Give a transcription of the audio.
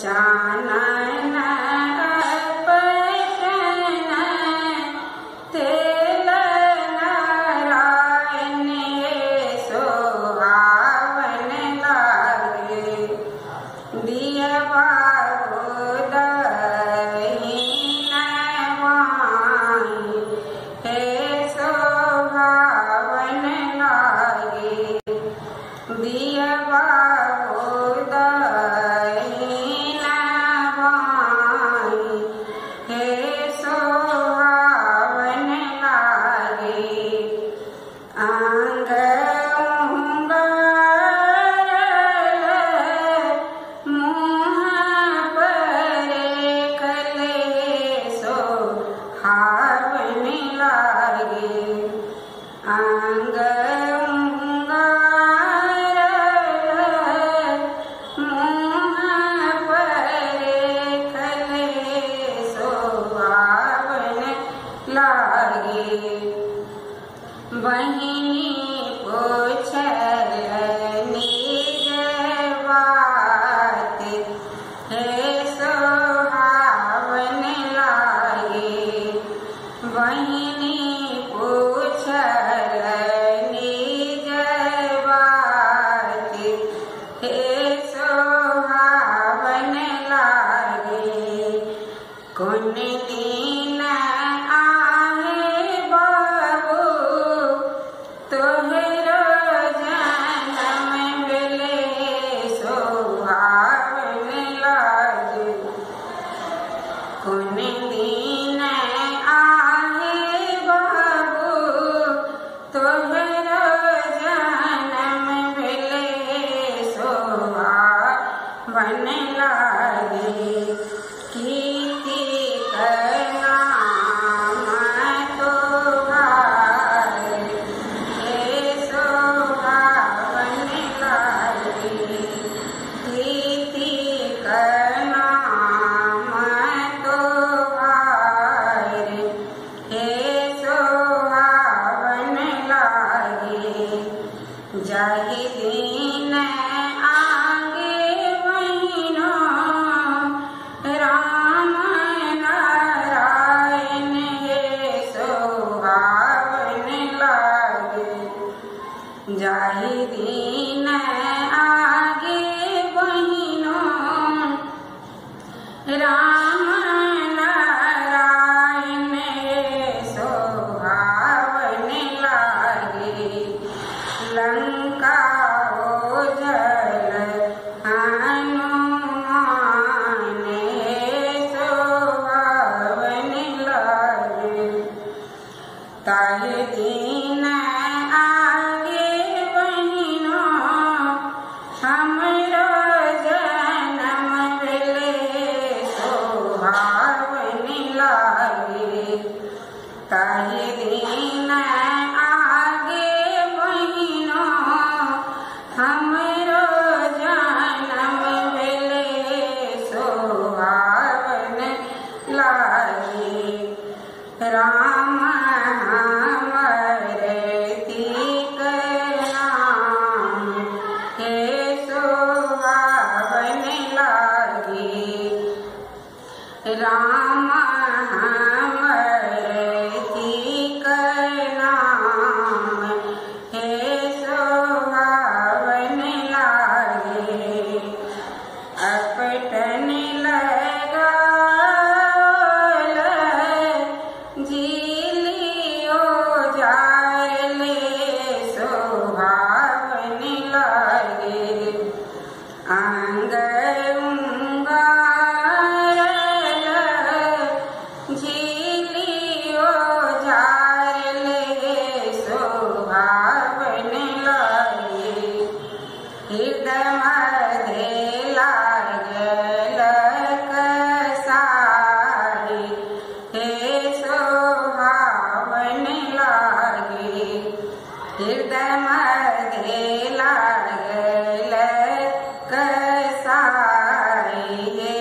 Chanan option तेल नारायण सोहावन लागे। दियवा उदयहीन वाणी हे सोहावन लागे। दियवा उदयहीन वाणी हे सोहावन लागे। अंग मुँह परे कले सोहावन लागे। अंग मुँह परे कले सोहावन लागे। बहिनी पूछल निज बात हे सोहावन लागे। बहिनी पूछल निज बात हे सोहावन लागे। कौन दिन आहे बाबू तोहरो जन्म भेले सोहावन लागे। कौन दिन आहे बाबू तोहरो जन्म भेले सोहावन लागे। कीर्ति नाम तोहार हे सोहावन लागे। कीर्ति नाम तोहार हे सोहावन लागे। जाहि दिन आगे बहिनो राम नारायण हे सोहावन लागे। जाहि दिन आगे बहिनो राम नारायण हे सोहावन लागे। लंका ओझल हनुमान हे सोहावन लागे। ताहि दिन आगे बहिनो हमरो जन्म भेले सोहावन लागे। ताहि दिन आगे बहिनो हमरो जन्म भेले सोहावन लागे। राम हमर तीक नाम हे सोहावन लागे। राम हमर तीक नाम हे सोहावन लागे। अपटन लगाल झिलियो जारले सोहावन लागे। अंग उंगारल झिलियो जारले सोहावन लागे। हृदय मध्य लागल कसारी हे सोहावन लागे। हृदय मध्य लागल कसारी हे